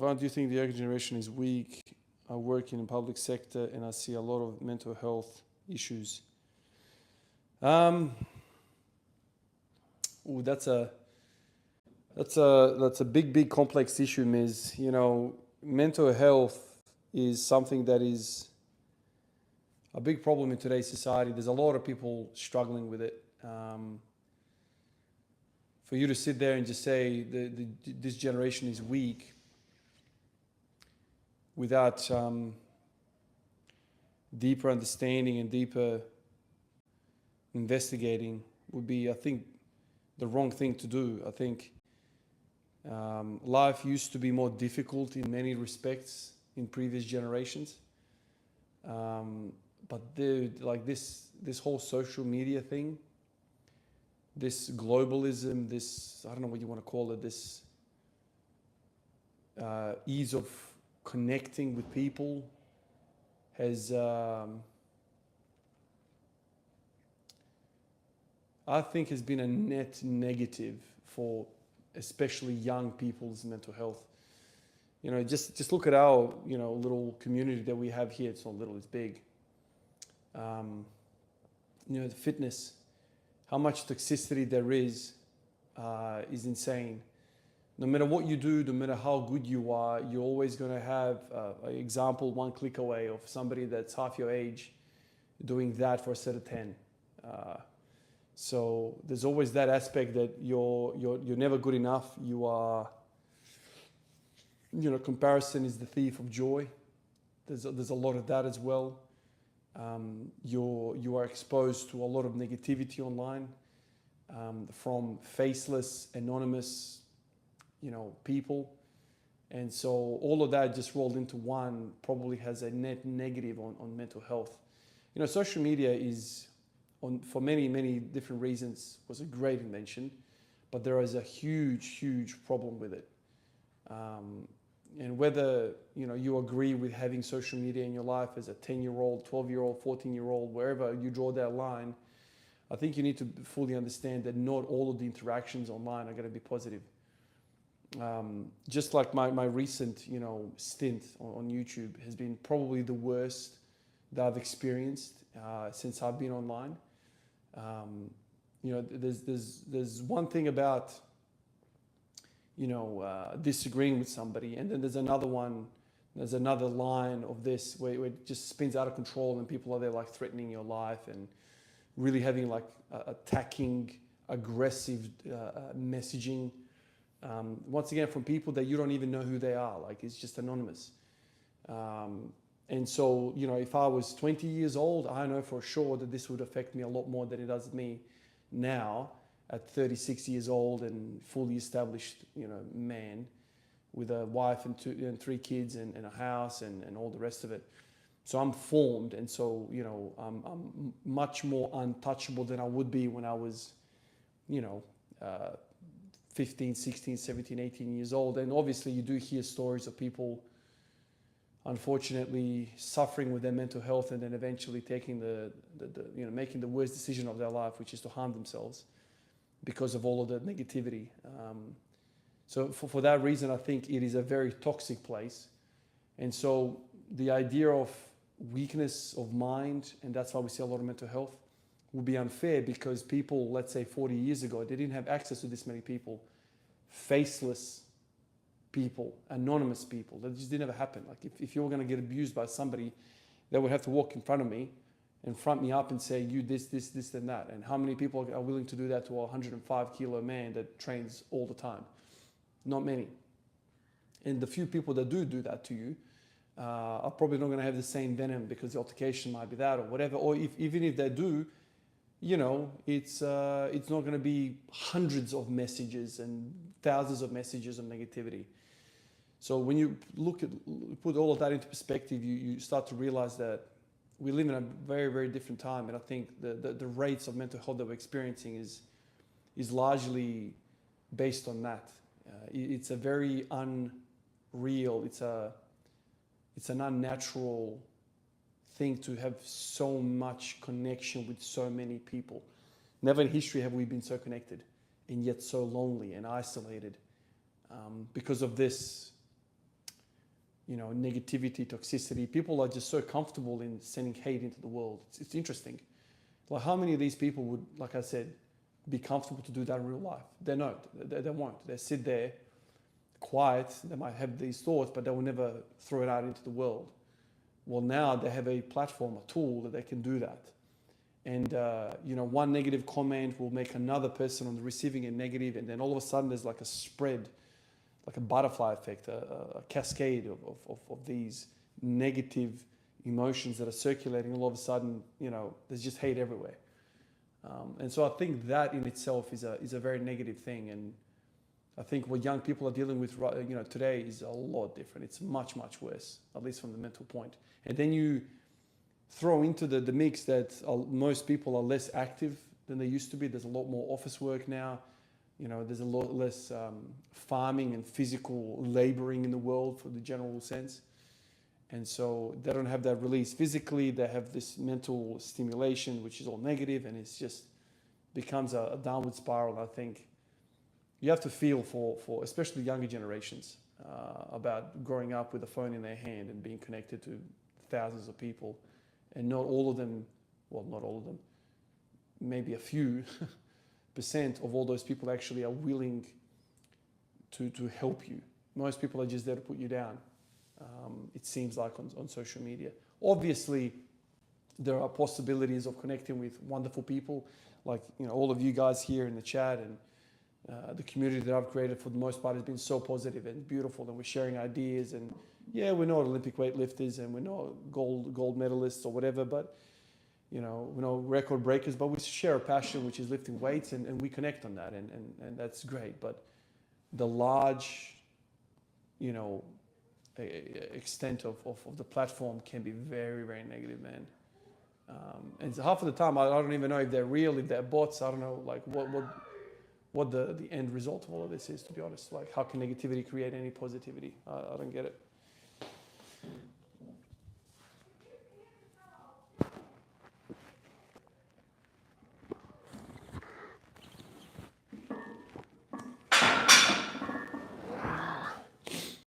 Ivan, do you think the younger generation is weak? I work in the public sector and I see a lot of mental health issues. That's a big complex issue, Miz. You know, mental health is something that is a big problem in today's society. There's a lot of people struggling with it. For you to sit there and just say this generation is weak without deeper understanding and deeper investigating would be, I think, the wrong thing to do. I think life used to be more difficult in many respects in previous generations. But like this whole social media thing, this globalism, this, I don't know what you want to call it, this ease of connecting with people has, I think, has been a net negative for especially young people's mental health. You know, just look at our, you know, little community that we have here. It's not little, it's big. You know, the fitness, how much toxicity there is insane. No matter what you do, no matter how good you are, you're always going to have an example one click away of somebody that's half your age doing that for a set of 10. So there's always that aspect that you're never good enough. You are, you know, comparison is the thief of joy. There's a lot of that as well. You are exposed to a lot of negativity online from faceless, anonymous, you know, people. And so all of that just rolled into one probably has a net negative on mental health. You know, social media is, for many different reasons, was a great invention, but there is a huge problem with it. And whether, you know, you agree with having social media in your life as a 10-year-old, 12-year-old, 14-year-old, wherever you draw that line, I think you need to fully understand that not all of the interactions online are going to be positive. Just like my recent, you know, stint on YouTube has been probably the worst that I've experienced since I've been online. You know, there's one thing about, you know, disagreeing with somebody, and then there's another line of this where it just spins out of control and people are there like threatening your life and really having like attacking, aggressive messaging. Once again, from people that you don't even know who they are, like it's just anonymous. And so, you know, if I was 20 years old, I know for sure that this would affect me a lot more than it does me now at 36 years old and fully established, you know, man with a wife and 3 kids and a house and all the rest of it. So I'm formed, and so, you know, I'm much more untouchable than I would be when I was, you know, 15, 16, 17, 18 years old. And obviously you do hear stories of people unfortunately suffering with their mental health and then eventually taking you know, making the worst decision of their life, which is to harm themselves because of all of the negativity. So for that reason, I think it is a very toxic place. And so the idea of weakness of mind, and that's why we see a lot of mental health, would be unfair, because people, let's say 40 years ago, they didn't have access to this many people, faceless people, anonymous people. That just didn't ever happen. Like if you were going to get abused by somebody, they would have to walk in front of me and front me up and say, you this, and that. And how many people are willing to do that to a 105-kilo man that trains all the time? Not many. And the few people that do that to you are probably not going to have the same venom, because the altercation might be that or whatever. Or even if they do, you know, it's not going to be hundreds of messages and thousands of messages of negativity. So when you put all of that into perspective, you start to realize that we live in a very different time. And I think the rates of mental health that we're experiencing is largely based on that. It's a very unreal, it's an unnatural thing to have so much connection with so many people. Never in history have we been so connected and yet so lonely and isolated because of this negativity, toxicity. People are just so comfortable in sending hate into the world. It's interesting. Like how many of these people would, like I said, be comfortable to do that in real life? They don't. They won't. They sit there quiet. They might have these thoughts, but they will never throw it out into the world. Well, now they have a platform, a tool that they can do that. And one negative comment will make another person on the receiving end negative, and then all of a sudden there's like a spread, like a butterfly effect, a cascade of these negative emotions that are circulating. All of a sudden, there's just hate everywhere. And so I think that in itself is a very negative thing. And I think what young people are dealing with today is a lot different. It's much, much worse, at least from the mental point. And then you throw into the mix that most people are less active than they used to be. There's a lot more office work now. There's a lot less farming and physical laboring in the world for the general sense. And so they don't have that release physically. They have this mental stimulation, which is all negative, and it's just becomes a downward spiral. I think you have to feel for especially younger generations about growing up with a phone in their hand and being connected to thousands of people. And not all of them, maybe a few percent of all those people actually are willing to help you. Most people are just there to put you down. It seems like on social media. Obviously, there are possibilities of connecting with wonderful people, like all of you guys here in the chat, and the community that I've created for the most part has been so positive and beautiful, and we're sharing ideas. And yeah, we're not Olympic weightlifters and we're not gold medalists or whatever, but we're not record breakers, but we share a passion, which is lifting weights, and we connect on that, and that's great. But the large, extent of the platform can be very, very negative, man. And half of the time, I don't even know if they're real, if they're bots. I don't know, like what the end result of all of this is, to be honest. Like, how can negativity create any positivity? I don't get it.